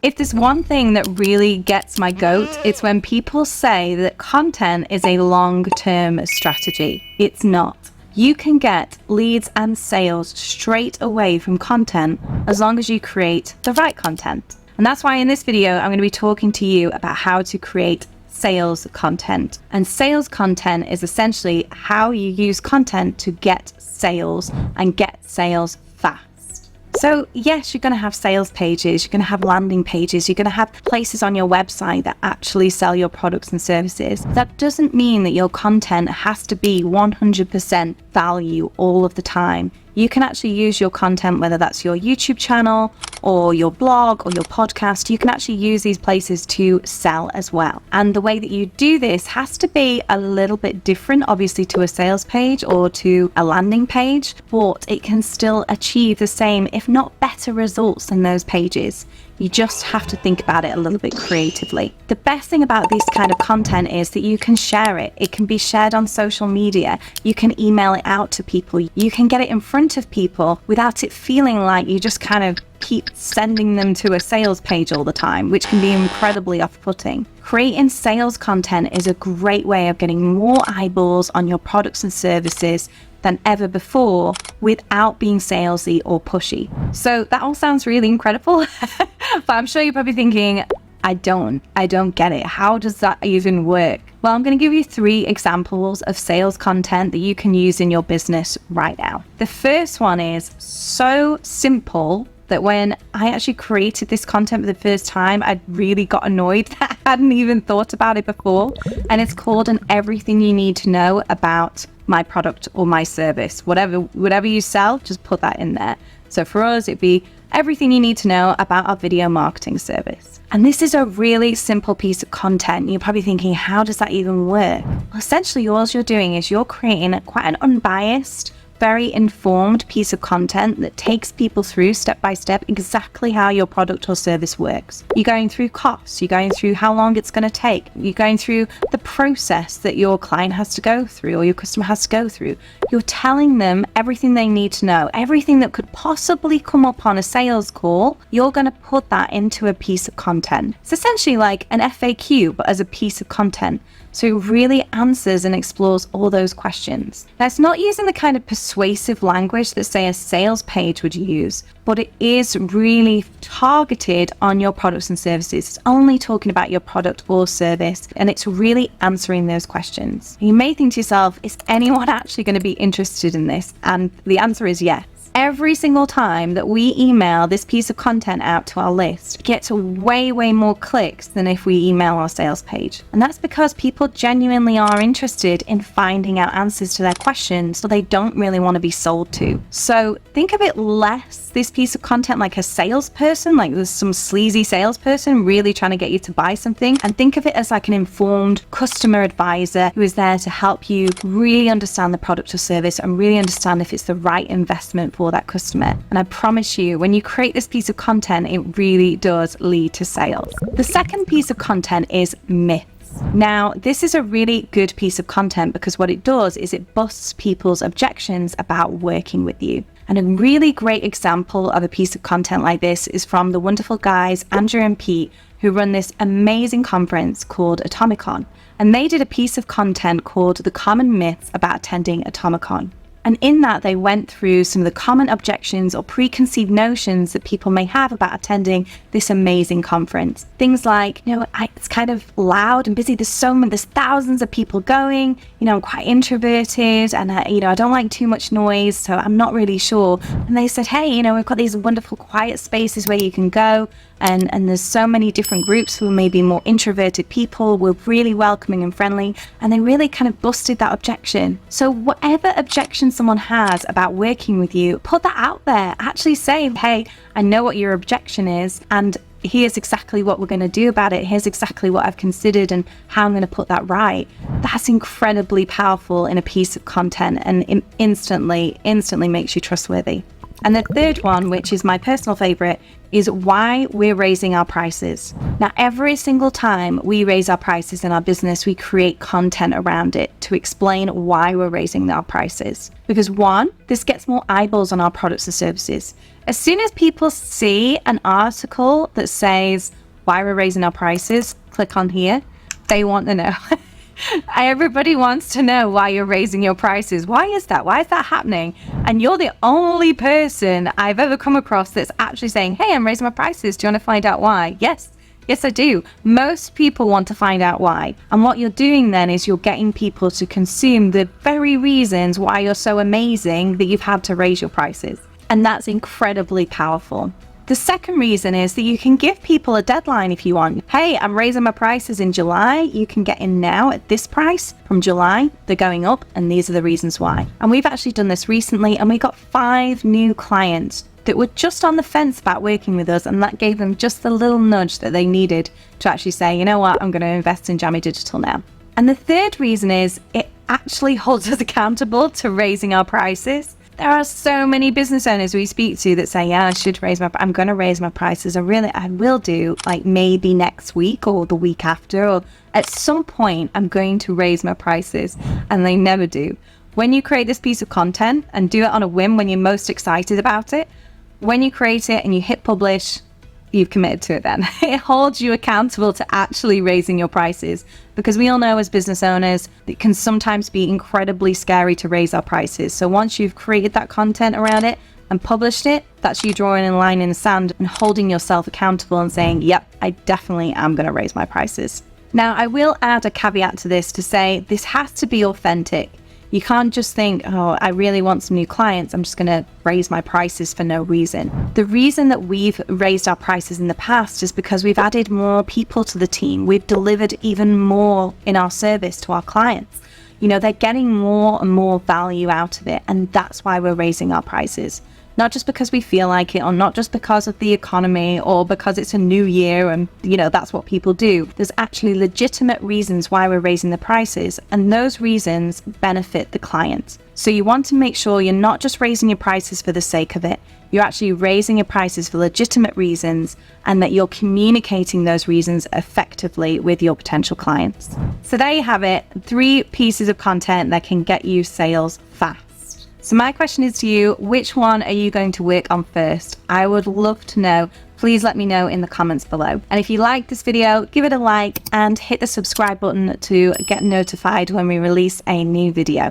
If there's one thing that really gets my goat, it's when people say that content is a long-term strategy. It's not. You can get leads and sales straight away from content as long as you create the right content. And that's why in this video, I'm going to be talking to you about how to create sales content. And sales content is essentially how you use content to get sales and get sales fast. So yes, you're going to have sales pages, you're going to have landing pages, you're going to have places on your website that actually sell your products and services. That doesn't mean that your content has to be 100% value all of the time. You can actually use your content, whether that's your YouTube channel or your blog or your podcast, you can actually use these places to sell as well. And the way that you do this has to be a little bit different, obviously, to a sales page or to a landing page, but it can still achieve the same, if not better results than those pages. You just have to think about it a little bit creatively. The best thing about this kind of content is that you can share it. It can be shared on social media. You can email it out to people. You can get it in front of people without it feeling like you just kind of keep sending them to a sales page all the time, which can be incredibly off-putting. Creating sales content is a great way of getting more eyeballs on your products and services than ever before without being salesy or pushy. So that all sounds really incredible, but I'm sure you're probably thinking, I don't get it. How does that even work? Well, I'm going to give you 3 examples of sales content that you can use in your business right now. The first one is so simple that when I actually created this content for the first time, I really got annoyed that I hadn't even thought about it before. And it's called an everything you need to know about my product or my service. Whatever you sell, just put that in there. So for us, it'd be everything you need to know about our video marketing service. And this is a really simple piece of content. You're probably thinking, how does that even work? Well, essentially, all you're doing is you're creating quite an unbiased, very informed piece of content that takes people through step by step exactly how your product or service works. You're going through costs, you're going through how long it's going to take, you're going through the process that your client has to go through or your customer has to go through. You're telling them everything they need to know, everything that could possibly come up on a sales call. You're going to put that into a piece of content. It's essentially like an FAQ, but as a piece of content. So it really answers and explores all those questions. Now, it's not using the kind of persuasive language that, say, a sales page would use, but it is really targeted on your products and services. It's only talking about your product or service, and it's really answering those questions. You may think to yourself, is anyone actually going to be interested in this? And the answer is yes. Every single time that we email this piece of content out to our list, it gets way more clicks than if we email our sales page. And that's because people genuinely are interested in finding out answers to their questions, so they don't really want to be sold to. So think of it less, this piece of content, like a salesperson, like there's some sleazy salesperson really trying to get you to buy something, and think of it as like an informed customer advisor who is there to help you really understand the product or service and really understand if it's the right investment for that customer. And I promise you, when you create this piece of content, it really does lead to sales. The second piece of content is myths. Now, this is a really good piece of content because what it does is it busts people's objections about working with you. And a really great example of a piece of content like this is from the wonderful guys, Andrew and Pete, who run this amazing conference called Atomicon. And they did a piece of content called The Common Myths About Attending Atomicon. And in that, they went through some of the common objections or preconceived notions that people may have about attending this amazing conference. Things like, it's kind of loud and busy. There's thousands of people going. I'm quite introverted and, I don't like too much noise, so I'm not really sure. And they said, hey, we've got these wonderful quiet spaces where you can go. And there's so many different groups who are maybe more introverted people. We're really welcoming and friendly. And they really kind of busted that objection. So whatever objection someone has about working with you, put that out there. Actually say, hey, I know what your objection is, and here's exactly what we're going to do about it. Here's exactly what I've considered and how I'm going to put that right. That's incredibly powerful in a piece of content, and it instantly makes you trustworthy. And the third one, which is my personal favorite, is why we're raising our prices. Now, every single time we raise our prices in our business, we create content around it to explain why we're raising our prices. Because one, this gets more eyeballs on our products and services. As soon as people see an article that says why we're raising our prices, click on here, they want to know. Everybody wants to know why you're raising your prices. Why is that? Why is that happening? And you're the only person I've ever come across that's actually saying, hey, I'm raising my prices. Do you want to find out why? Yes, I do. Most people want to find out why. And what you're doing then is you're getting people to consume the very reasons why you're so amazing that you've had to raise your prices. And that's incredibly powerful. The second reason is that you can give people a deadline if you want. Hey, I'm raising my prices in July. You can get in now at this price. From July, they're going up, and these are the reasons why. And we've actually done this recently, and we got 5 new clients that were just on the fence about working with us, and that gave them just the little nudge that they needed to actually say, you know what, I'm going to invest in Jammy Digital now. And the third reason is it actually holds us accountable to raising our prices. There are so many business owners we speak to that say, yeah, I'm going to raise my prices. I will do, like maybe next week or the week after, or at some point I'm going to raise my prices, and they never do. When you create this piece of content and do it on a whim when you're most excited about it, when you create it and you hit publish, you've committed to it then. It holds you accountable to actually raising your prices, because we all know as business owners, it can sometimes be incredibly scary to raise our prices. So once you've created that content around it and published it, that's you drawing a line in the sand and holding yourself accountable and saying, yep, I definitely am going to raise my prices. Now, I will add a caveat to this to say this has to be authentic. You can't just think, oh, I really want some new clients, I'm just going to raise my prices for no reason. The reason that we've raised our prices in the past is because we've added more people to the team. We've delivered even more in our service to our clients. You know, they're getting more and more value out of it, and that's why we're raising our prices. Not just because we feel like it, or not just because of the economy, or because it's a new year and, you know, that's what people do. There's actually legitimate reasons why we're raising the prices, and those reasons benefit the client. So you want to make sure you're not just raising your prices for the sake of it. You're actually raising your prices for legitimate reasons, and that you're communicating those reasons effectively with your potential clients. So there you have it, 3 pieces of content that can get you sales fast. So my question is to you, which one are you going to work on first? I would love to know. Please let me know in the comments below. And if you like this video, give it a like and hit the subscribe button to get notified when we release a new video.